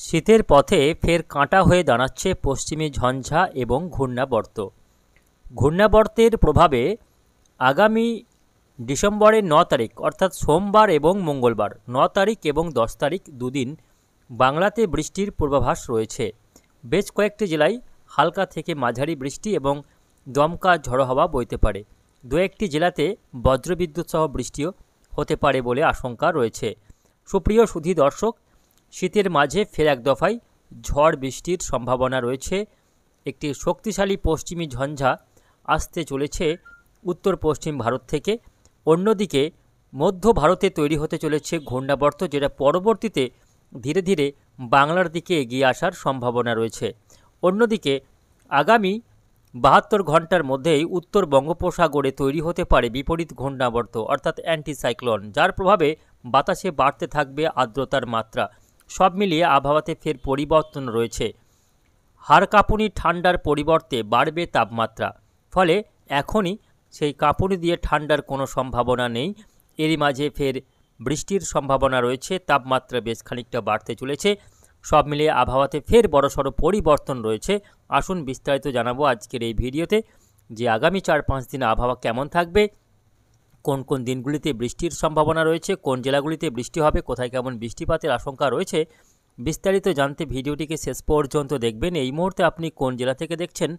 শীতের পথে ফের কাঁটা হয়ে দাঁড়াচ্ছে পশ্চিমী ঝঞ্ঝা এবং ঘূর্ণাবর্ত। ঘূর্ণাবর্তের প্রভাবে আগামী ডিসেম্বরের 9 তারিখ অর্থাৎ সোমবার এবং মঙ্গলবার 9 তারিখ এবং 10 তারিখ দুদিন বাংলাতে বৃষ্টির পূর্বাভাস রয়েছে। বেশ কয়েকটি জেলায় হালকা থেকে মাঝারি বৃষ্টি এবং দমকা ঝড়ো হাওয়া বইতে পারে। দু একটি জেলাতে বজ্রবিদ্যুৎ সহ বৃষ্টিও হতে পারে বলে আশঙ্কা রয়েছে। সুপ্রিয় সুধী দর্শক, শীতের মাঝে ফের এক দফায় ঝড় বৃষ্টির সম্ভাবনা রয়েছে। একটি শক্তিশালী পশ্চিমী ঝঞ্ঝা আসতে চলেছে উত্তর পশ্চিম ভারত থেকে। অন্যদিকে মধ্য ভারতে তৈরি হতে চলেছে ঘূর্ণাবর্ত, যেটা পরবর্তীতে ধীরে ধীরে বাংলার দিকে এগিয়ে আসার সম্ভাবনা রয়েছে। অন্যদিকে আগামী 72 ঘন্টার মধ্যেই উত্তর বঙ্গোপসাগরে তৈরি হতে পারে বিপরীত ঘূর্ণাবর্ত অর্থাৎ অ্যান্টিসাইক্লোন, যার প্রভাবে বাতাসে বাড়তে থাকবে আর্দ্রতার মাত্রা। সব মিলিয়ে আবহাওয়াতে ফের পরিবর্তন রয়েছে। হাড় কাঁপুনি ঠান্ডার পরিবর্তে বাড়বে তাপমাত্রা, ফলে এখনই সেই কাঁপুনি দিয়ে ঠান্ডার কোনো সম্ভাবনা নেই। এরই মাঝে ফের বৃষ্টির সম্ভাবনা রয়েছে, তাপমাত্রা বেশ খানিকটা বাড়তে চলেছে। সব মিলিয়ে আবহাওয়াতে ফের বড়সড় পরিবর্তন রয়েছে। আসুন বিস্তারিত জানাবো আজকের এই ভিডিওতে যে আগামী 4-5 দিন আবহাওয়া কেমন থাকবে, কোন কোন দিনগুলিতে বৃষ্টির সম্ভাবনা রয়েছে, কোন জেলাগুলিতে বৃষ্টি হবে, কোথায় কেমন বৃষ্টিপাতের আশঙ্কা রয়েছে। বিস্তারিত জানতে ভিডিওটিকে শেষ পর্যন্ত দেখবেন। এই মুহূর্তে আপনি কোন জেলা থেকে দেখছেন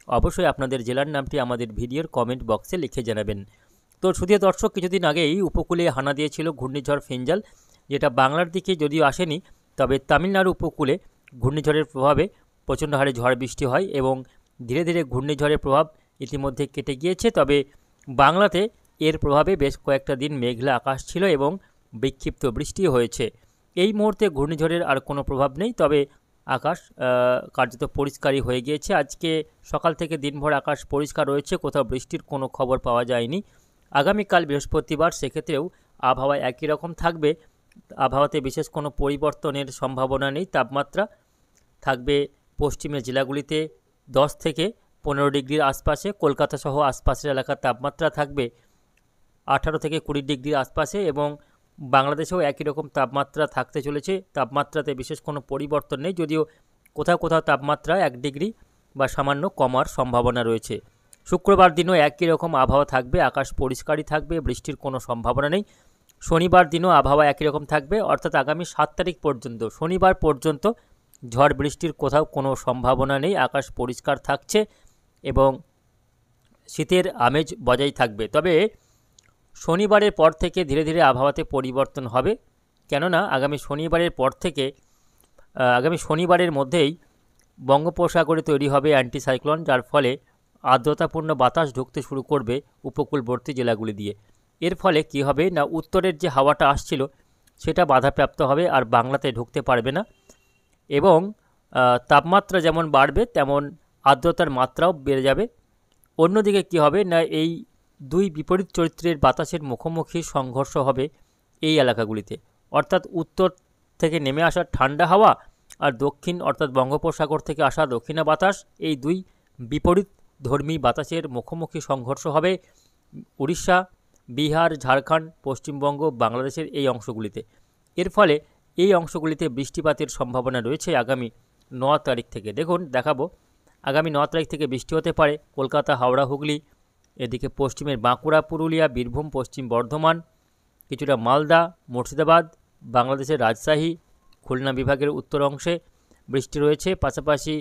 অবশ্যই আপনাদের জেলার নামটি আমাদের ভিডিওর কমেন্ট বক্সে লিখে জানাবেন। তো সুধী দর্শক, কিছুদিন আগেই উপকূলে হানা দিয়েছিল ঘূর্ণিঝড় ফেঞ্জাল, যেটা বাংলার দিকে যদিও আসেনি, তবে তামিলনাড়ু উপকূলে ঘূর্ণিঝড়ের প্রভাবে প্রচণ্ড হারে ঝড় বৃষ্টি হয় এবং ধীরে ধীরে ঘূর্ণিঝড়ের প্রভাব ইতিমধ্যে কেটে গিয়েছে। তবে বাংলাতে এর প্রভাবে বেশ কয়েকটা দিন মেঘলা আকাশ ছিল এবং বিক্ষিপ্ত বৃষ্টি হয়েছে। এই মুহূর্তে ঘূর্ণিঝড়ের আর কোনো প্রভাব নেই, তবে আকাশ কার্যত পরিষ্কারই হয়ে গিয়েছে। আজকে সকাল থেকে দিনভর আকাশ পরিষ্কার রয়েছে, কোথাও বৃষ্টির কোনো খবর পাওয়া যায়নি। আগামীকাল বৃহস্পতিবার, সেক্ষেত্রেও আবহাওয়া একই রকম থাকবে। আবহাওয়াতে বিশেষ কোনো পরিবর্তনের সম্ভাবনা নেই। তাপমাত্রা থাকবে পশ্চিমের জেলাগুলিতে 10 থেকে 15 ডিগ্রির আশপাশে, কলকাতা সহ আশপাশের এলাকার তাপমাত্রা থাকবে 18 থেকে 20 ডিগ্রির আশপাশে এবং বাংলাদেশেও একই রকম তাপমাত্রা থাকতে চলেছে। তাপমাত্রাতে বিশেষ কোনো পরিবর্তন নেই, যদিও কোথাও কোথাও তাপমাত্রা 1 ডিগ্রি বা সামান্য কমার সম্ভাবনা রয়েছে। শুক্রবার দিনও একই রকম আবহাওয়া থাকবে, আকাশ পরিষ্কারই থাকবে, বৃষ্টির কোনো সম্ভাবনা নেই। শনিবার দিনও আবহাওয়া একই রকম থাকবে, অর্থাৎ আগামী 7 তারিখ পর্যন্ত, শনিবার পর্যন্ত ঝড় বৃষ্টির কোথাও কোনো সম্ভাবনা নেই। আকাশ পরিষ্কার থাকছে এবং শীতের আমেজ বজায় থাকবে। তবে শনিবারের পর থেকে ধীরে ধীরে আবহাওয়াতে পরিবর্তন হবে, কেননা আগামী শনিবারের মধ্যেই বঙ্গোপসাগরে তৈরি হবে অ্যান্টিসাইক্লোন, যার ফলে আর্দ্রতাপূর্ণ বাতাস ঢুকতে শুরু করবে উপকূলবর্তী জেলাগুলি দিয়ে। এর ফলে কি হবে না, উত্তরের যে হাওয়াটা আসছিল সেটা বাধাপ্রাপ্ত হবে, আর বাংলাতে ঢুকতে পারবে না এবং তাপমাত্রা যেমন বাড়বে তেমন আর্দ্রতার মাত্রাও বেড়ে যাবে। অন্যদিকে কি হবে না, এই দুই বিপরীত চরিত্রের বাতাসের মুখোমুখি সংঘর্ষ হবে এই এলাকাগুলিতে, অর্থাৎ উত্তর থেকে নেমে আসা ঠান্ডা হাওয়া আর দক্ষিণ অর্থাৎ বঙ্গোপসাগর থেকে আসা দক্ষিণা বাতাস, এই দুই বিপরীত ধর্মী বাতাসের মুখোমুখি সংঘর্ষ হবে উড়িষ্যা, বিহার, ঝাড়খণ্ড, পশ্চিমবঙ্গ, বাংলাদেশের এই অংশগুলিতে। এর ফলে এই অংশগুলিতে বৃষ্টিপাতের সম্ভাবনা রয়েছে আগামী 9 তারিখ থেকে। দেখাবো আগামী 9 তারিখ থেকে বৃষ্টি হতে পারে কলকাতা, হাওড়া, হুগলি, এদিকে পশ্চিমের বাঁকুড়া, পুরুলিয়া, বীরভূম, পশ্চিম বর্ধমান, কিছুটা মালদা, মুর্শিদাবাদ, বাংলাদেশের রাজশাহী, খুলনা বিভাগের উত্তর অংশে বৃষ্টি রয়েছে। পাশাপাশি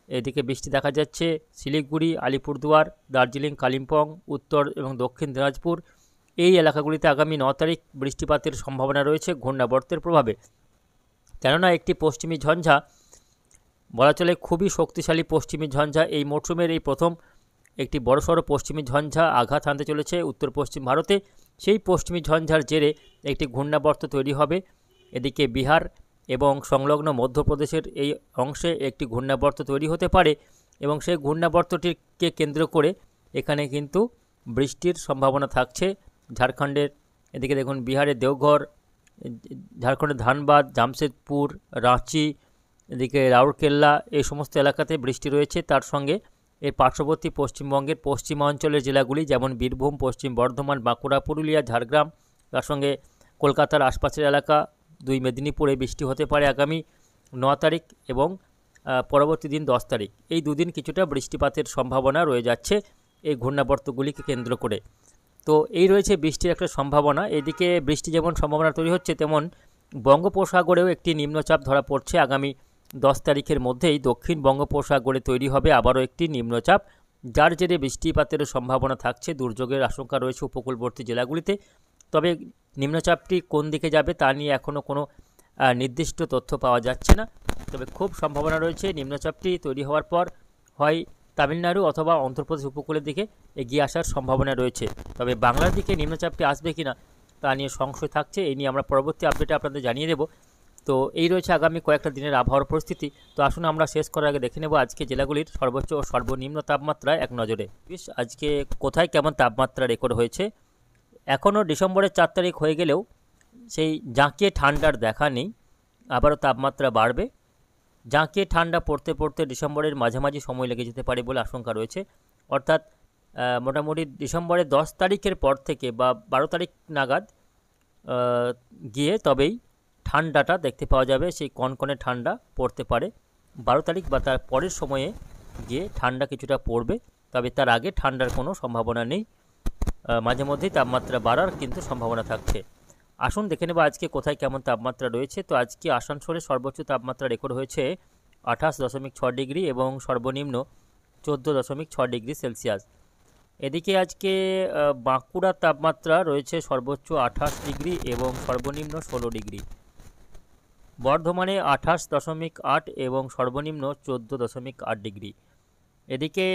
এদিকে বৃষ্টি দেখা যাচ্ছে শিলিগুড়ি, আলিপুরদুয়ার, দার্জিলিং, কালিম্পং, উত্তর এবং দক্ষিণ দিনাজপুর, এই এলাকাগুলিতে আগামী 9 তারিখ বৃষ্টিপাতের সম্ভাবনা রয়েছে ঘূর্ণাবর্তের প্রভাবে। কেননা একটি পশ্চিমী ঝঞ্ঝা, বলা চলে খুবই শক্তিশালী পশ্চিমী ঝঞ্ঝা, এই মরশুমের এই প্রথম একটি বড়সড় পশ্চিমী ঝঞ্ঝা আঘাত হানতে চলেছে উত্তর পশ্চিম ভারতে। সেই পশ্চিমী ঝঞ্ঝার জেরে একটি ঘূর্ণাবর্ত তৈরি হবে। এদিকে বিহার এবং সংলগ্ন মধ্যপ্রদেশের এই অংশে একটি ঘূর্ণাবর্ত তৈরি হতে পারে এবং সেই ঘূর্ণাবর্তটিকে কেন্দ্র করে এখানে কিন্তু বৃষ্টির সম্ভাবনা থাকছে। ঝাড়খণ্ডের এদিকে দেখুন, বিহারের দেওঘর, ঝাড়খণ্ডের ধানবাদ, জামশেদপুর, রাঁচি, এদিকে রাউরকেল্লা, এই সমস্ত এলাকাতে বৃষ্টি রয়েছে। তার সঙ্গে এর পার্শ্ববর্তী পশ্চিমবঙ্গের পশ্চিমাঞ্চলের জেলাগুলি যেমন বীরভূম, পশ্চিম বর্ধমান, বাঁকুড়া, পুরুলিয়া, ঝাড়গ্রাম, তার সঙ্গে কলকাতার আশপাশের এলাকা, 2 মেদিনীপুরে বৃষ্টি হতে পারে আগামী তারিখ এবং পরবর্তী দিন 10 তারিখ, এই দুদিন কিছুটা বৃষ্টিপাতের সম্ভাবনা রয়ে যাচ্ছে এই ঘূর্ণাবর্তগুলিকে কেন্দ্র করে। তো এই রয়েছে বৃষ্টির একটা সম্ভাবনা। এদিকে বৃষ্টি যেমন সম্ভাবনা তৈরি হচ্ছে, তেমন বঙ্গোপসাগরেও একটি নিম্নচাপ ধরা পড়ছে। আগামী 10 তারিখের মধ্যেই দক্ষিণ বঙ্গোপসাগরে তৈরি হবে আবারও একটি নিম্নচাপ, যার জেরে বৃষ্টিপাতের সম্ভাবনা থাকছে। দুর্যোগের আশঙ্কা রয়েছে উপকূলবর্তী জেলাগুলিতে। তবে নিম্নচাপটি কোন দিকে যাবে তা নিয়ে এখনও কোনো নির্দিষ্ট তথ্য পাওয়া যাচ্ছে না। তবে খুব সম্ভাবনা রয়েছে নিম্নচাপটি তৈরি হওয়ার পর হয় তামিলনাড়ু অথবা অন্ধ্রপ্রদেশ উপকূলের দিকে এগিয়ে আসার সম্ভাবনা রয়েছে। তবে বাংলার দিকে নিম্নচাপটি আসবে কিনা তা নিয়ে সংশয় থাকছে। এই নিয়ে আমরা পরবর্তী আপডেটে আপনাদের জানিয়ে দেব। তো এই রয়েছে আগামী কয়েকটা দিনের আবহাওয়ার পরিস্থিতি। তো আসুন আমরা শেষ করার আগে দেখে নেব আজকে জেলাগুলির সর্বোচ্চ ও সর্বনিম্ন তাপমাত্রা এক নজরে। আজকে কোথায় কেমন তাপমাত্রা রেকর্ড হয়েছে। এখনও ডিসেম্বরের 4 তারিখ হয়ে গেলেও সেই জাঁকিয়ে ঠান্ডার দেখা নেই। আবারও তাপমাত্রা বাড়বে। জাঁকিয়ে ঠান্ডা পড়তে পড়তে ডিসেম্বরের মাঝামাঝি সময় লেগে যেতে পারে বলে আশঙ্কা রয়েছে। অর্থাৎ মোটামুটি ডিসেম্বরের 10 তারিখের পর থেকে বা 12 তারিখ নাগাদ গিয়ে তবেই ঠান্ডাটা দেখতে পাওয়া যাবে। সেই কনকনে ঠান্ডা পড়তে পারে 12 তারিখ বা তার পরের সময়ে গিয়ে ঠান্ডা কিছুটা পড়বে। তবে তার আগে ঠান্ডার কোনো সম্ভাবনা নেই। মাঝে মধ্যেই তাপমাত্রা বাড়ার কিন্তু সম্ভাবনা থাকছে। আসুন দেখে নেব আজকে কোথায় কেমন তাপমাত্রা রয়েছে। তো আজকে আসানসোলে সর্বোচ্চ তাপমাত্রা রেকর্ড হয়েছে 28.6 ডিগ্রি এবং সর্বনিম্ন 14.6 ডিগ্রি সেলসিয়াস। এদিকে আজকে বাঁকুড়ার তাপমাত্রা রয়েছে সর্বোচ্চ 28 ডিগ্রি এবং সর্বনিম্ন 16 ডিগ্রি। বর্ধমানে 28.8 এবং সর্বনিম্ন 14.8 ডিগ্রি। এদিকে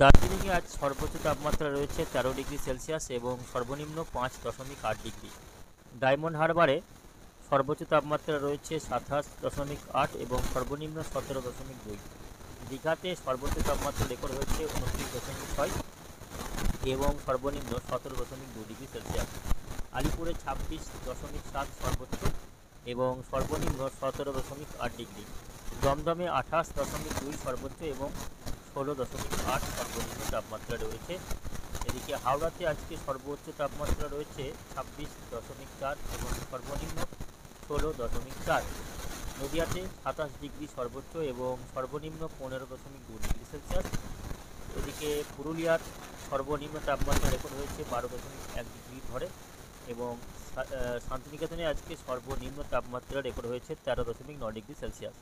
দার্জিলিংয়ে আজ সর্বোচ্চ তাপমাত্রা রয়েছে 13 ডিগ্রি সেলসিয়াস এবং সর্বনিম্ন 5.8 ডিগ্রি। ডায়মন্ড হারবারে সর্বোচ্চ তাপমাত্রা রয়েছে 27.8 এবং সর্বনিম্ন 17.2। দীঘাতে সর্বোচ্চ তাপমাত্রা রেকর্ড হয়েছে 29.6 এবং সর্বনিম্ন 17.2 ডিগ্রি সেলসিয়াস। আলিপুরে 26.7 সর্বোচ্চ এবং সর্বনিম্ন 17.8 ডিগ্রি। দমদমে 28.2 সর্বোচ্চ এবং 16.8 সর্বনিম্ন তাপমাত্রা রয়েছে। এদিকে হাওড়াতে আজকে সর্বোচ্চ তাপমাত্রা রয়েছে 26.4 এবং সর্বনিম্ন 16.4। নদিয়াতে 27 ডিগ্রি সর্বোচ্চ এবং সর্বনিম্ন 15.2 ডিগ্রি সেলসিয়াস। এদিকে পুরুলিয়ার সর্বনিম্ন তাপমাত্রা রেকর্ড হয়েছে 12.1 ডিগ্রি ধরে এবং শান্তিনিকেতনে আজকে সর্বনিম্ন তাপমাত্রা রেকর্ড হয়েছে 13.9 ডিগ্রি সেলসিয়াস।